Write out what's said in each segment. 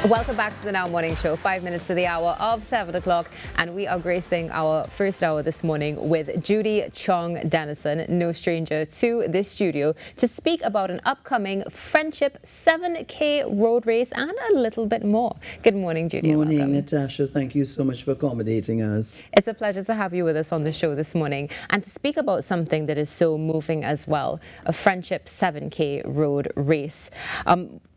Welcome back to the Now Morning Show. 5 minutes to the hour of 7 o'clock, and we are gracing our first hour this morning with Judy Chong Dennison, no stranger to this studio, to speak about an upcoming Friendship 7K road race and a little bit more. Good morning, Judy. Good morning, welcome. Natasha. Thank you so much for accommodating us. It's a pleasure to have you with us on the show this morning and to speak about something that is so moving as well, a Friendship 7K road race.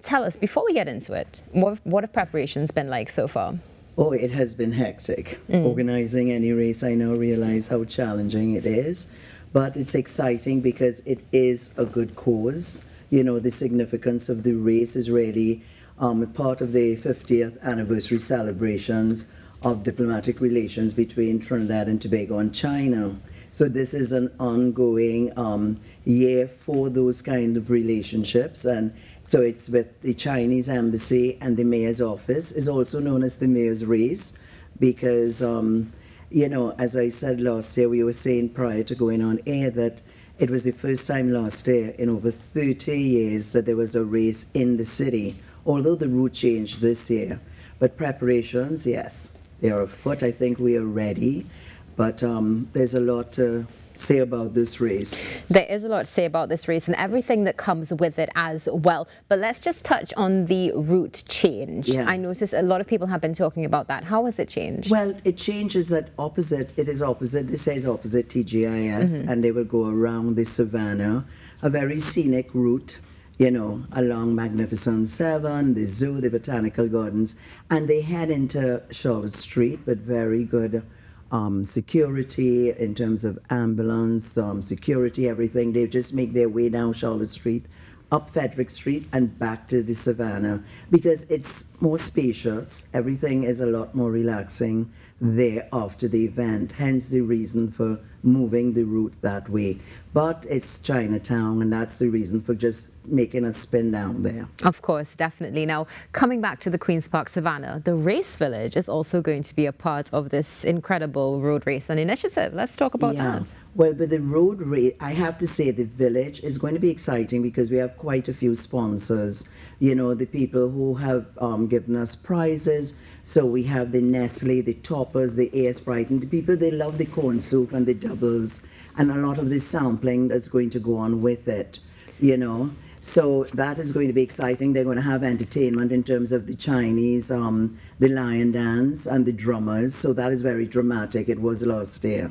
Tell us, before we get into it, what have preparations been like so far? Oh, it has been hectic. Organizing any race, I now realize how challenging it is. But it's exciting because it is a good cause. You know, the significance of the race is really a part of the 50th anniversary celebrations of diplomatic relations between Trinidad and Tobago and China. So this is an ongoing year for those kind of relationships, and so it's with the Chinese embassy and the mayor's office. Is also known as the mayor's race because, you know, as I said last year, we were saying prior to going on air that it was the first time last year in over 30 years that there was a race in the city, although the route changed this year. But preparations, yes, they are afoot. I think we are ready, but there's a lot to say about this race. There is a lot to say about this race and everything that comes with it as well. But let's just touch on the route change. Yeah. I noticed a lot of people have been talking about that. How has it changed? Well, it changes at opposite. It is opposite. This says opposite TGIF, and they will go around the savannah, a very scenic route, you know, along Magnificent 7, the zoo, the botanical gardens, and they head into Charlotte Street with very good security in terms of ambulance, security, everything. They just make their way down Charlotte Street, up Frederick Street, and back to the Savannah because it's more spacious. Everything is a lot more relaxing there after the event, hence the reason for moving the route that way. But it's Chinatown, and that's the reason for just making a spin down there. Of course, definitely. Now, coming back to the Queen's Park Savannah, the Race Village is also going to be a part of this incredible road race and initiative. Let's talk about that. Well, with the road race, I have to say the village is going to be exciting because we have quite a few sponsors. You know, the people who have given us prizes. So we have the Nestle, the Toppers, the Air Sprite, and the people, they love the corn soup and the doubles and a lot of the sampling that's going to go on with it, you know. So that is going to be exciting. They're going to have entertainment in terms of the Chinese, the lion dance and the drummers. So that is very dramatic. It was last year.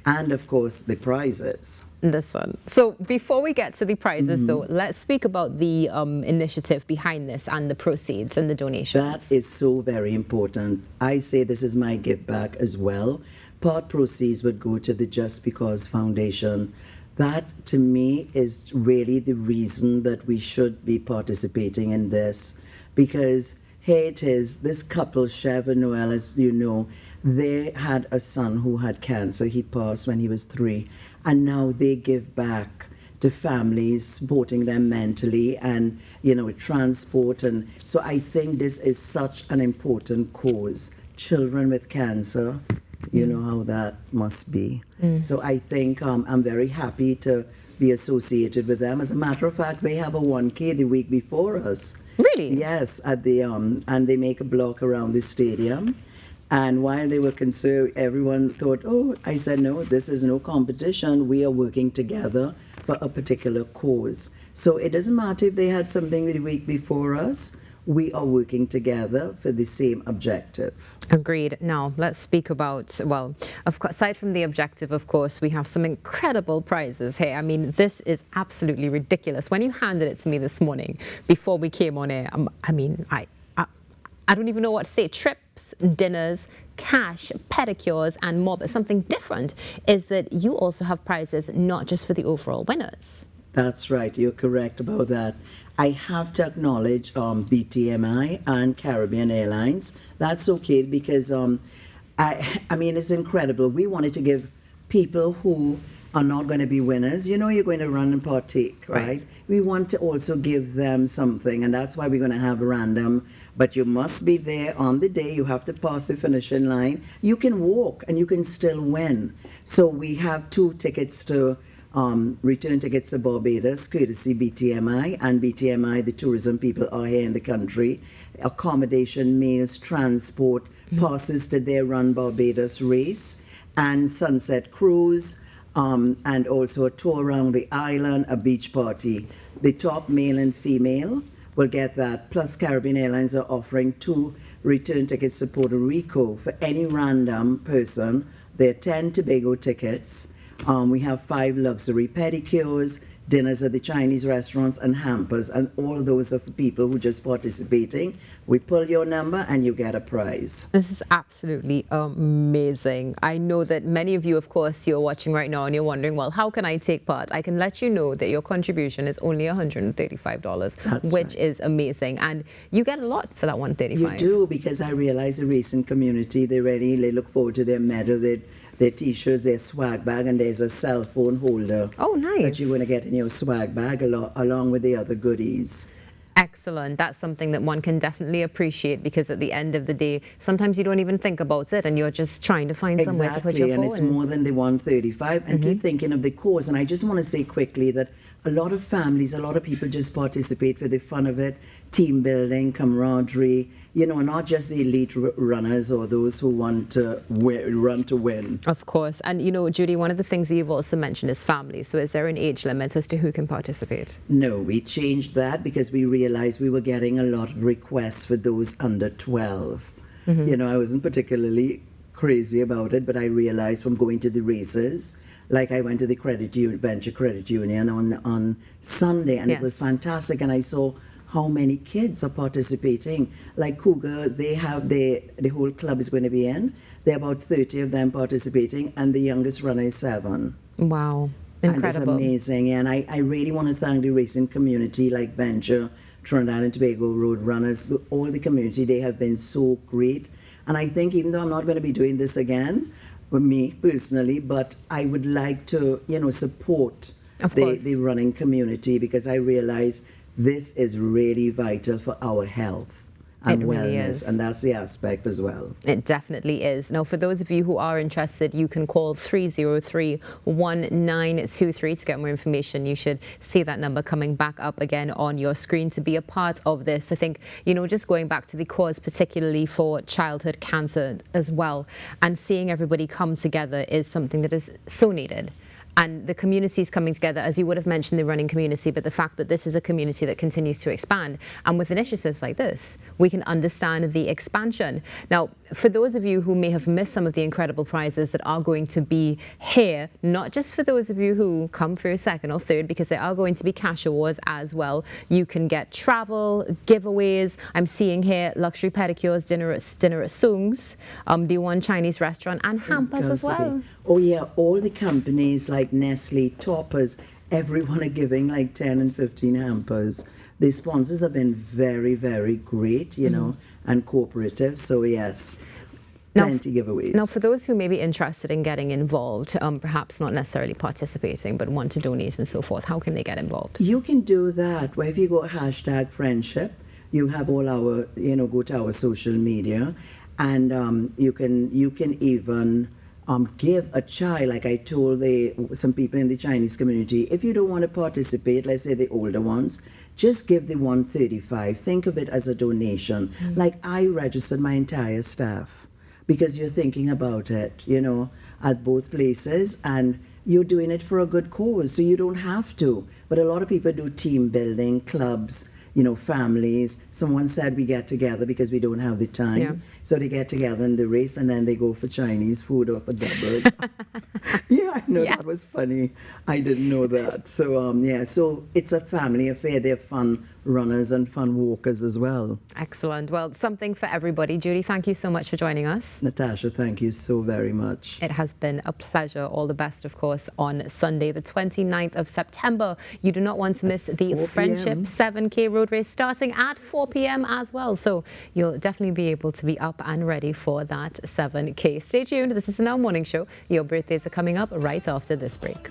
And of course, the prizes. Listen, so before we get to the prizes, so let's speak about the initiative behind this and the proceeds and the donations. That is so very important. I say this is my give back as well. Part proceeds would go to the Just Because Foundation. That, to me, is really the reason that we should be participating in this. Because here it is, this couple, Chev and Noel, as you know, they had a son who had cancer. He passed when he was 3. And now they give back to families, supporting them mentally and, you know, with transport. And so I think this is such an important cause. Children with cancer, you know how that must be. So I think I'm very happy to be associated with them. As a matter of fact, they have a 1K the week before us. Really? Yes, at the and they make a block around the stadium. And while they were concerned, everyone thought, oh, I said, no, this is no competition. We are working together for a particular cause. So it doesn't matter if they had something the week before us. We are working together for the same objective. Agreed. Now, let's speak about, well, of course, aside from the objective, of course, we have some incredible prizes here. I mean, this is absolutely ridiculous. When you handed it to me this morning, before we came on air, I mean, I don't even know what to say. Trips, dinners, cash, pedicures, and more. But something different is that you also have prizes not just for the overall winners. That's right. You're correct about that. I have to acknowledge BTMI and Caribbean Airlines. That's okay because, I mean, it's incredible. We wanted to give people who are not going to be winners, you know, you're going to run and partake, right? We want to also give them something, and that's why we're going to have random. But you must be there on the day. You have to pass the finishing line. You can walk and you can still win. So we have 2 tickets to return tickets to Barbados, courtesy BTMI, and BTMI, the tourism people are here in the country. Accommodation, meals, transport, passes to their Run Barbados race, and sunset cruise, and also a tour around the island, a beach party. The top male and female will get that. Plus, Caribbean Airlines are offering 2 return tickets to Puerto Rico for any random person. There are 10 Tobago tickets. We have 5 luxury pedicures, dinners at the Chinese restaurants, and hampers, and all those are for people who just participating. We pull your number and you get a prize. This is absolutely amazing. I know that many of you, of course, you're watching right now and you're wondering, well, how can I take part? I can let you know that your contribution is only $135, which is amazing. And you get a lot for that $135. You do, because I realize the racing community, they look forward to their medal, their t-shirts, their swag bag, and there's a cell phone holder. Oh, nice. That you're going to get in your swag bag along with the other goodies. Excellent. That's something that one can definitely appreciate, because at the end of the day, sometimes you don't even think about it and you're just trying to find somewhere to put your phone. And it's more than the 135. And keep thinking of the cause. And I just want to say quickly that a lot of families, a lot of people just participate for the fun of it, team building, camaraderie, you know, not just the elite runners or those who want to run to win. Of course. And, you know, Judy, one of the things that you've also mentioned is family. So is there an age limit as to who can participate? No, we changed that because we realized we were getting a lot of requests for those under 12. You know, I wasn't particularly crazy about it, but I realized from going to the races, like I went to the Venture Credit Union on Sunday, and it was fantastic, and I saw how many kids are participating. Like Cougar, they have the whole club is going to be in. There are about 30 of them participating, and the youngest runner is 7. Wow, incredible. And it's amazing, and I really want to thank the racing community, like Venture, Trinidad and Tobago Road Runners, all the community. They have been so great, and I think even though I'm not going to be doing this again, for me personally, but I would like to, you know, support the running community, because I realize this is really vital for our health and wellness, and that's the aspect as well. It definitely is. Now, for those of you who are interested, you can call 303-1923 to get more information. You should see that number coming back up again on your screen to be a part of this. I think, you know, just going back to the cause, particularly for childhood cancer as well, and seeing everybody come together is something that is so needed. And the community is coming together, as you would have mentioned, the running community, but the fact that this is a community that continues to expand. And with initiatives like this, we can understand the expansion. Now, for those of you who may have missed some of the incredible prizes that are going to be here, not just for those of you who come first, second or third, because there are going to be cash awards as well. You can get travel, giveaways. I'm seeing here luxury pedicures, dinner at Sung's, D1 Chinese restaurant, and hampers as well. Oh yeah, all the companies like Nestle, Toppers, everyone are giving like 10 and 15 hampers. The sponsors have been very, very great, you know, and cooperative. So yes, plenty giveaways. Now, for those who may be interested in getting involved, perhaps not necessarily participating, but want to donate and so forth, how can they get involved? You can do that. Well, if you go #friendship, you have all our, you know, go to our social media, and you can even give a child, like I told some people in the Chinese community, if you don't want to participate, let's say the older ones, just give the 135. Think of it as a donation. Like I registered my entire staff, because you're thinking about it, you know, at both places, and you're doing it for a good cause, so you don't have to. But a lot of people do team building, clubs, you know, families. Someone said we get together because we don't have the time. Yeah. So they get together in the race, and then they go for Chinese food or for doubles. Yeah, I know, that was funny. I didn't know that. So yeah, so it's a family affair. They're fun runners and fun walkers as well. Excellent. Well, something for everybody. Judy, thank you so much for joining us. Natasha, thank you so very much. It has been a pleasure. All the best, of course, on Sunday, the 29th of September. You do not want to miss the Friendship 7K road race starting at 4 p.m. as well. So you'll definitely be able to be up and ready for that 7K. Stay tuned. This is the Now Morning Show. Your birthdays are coming up right after this break.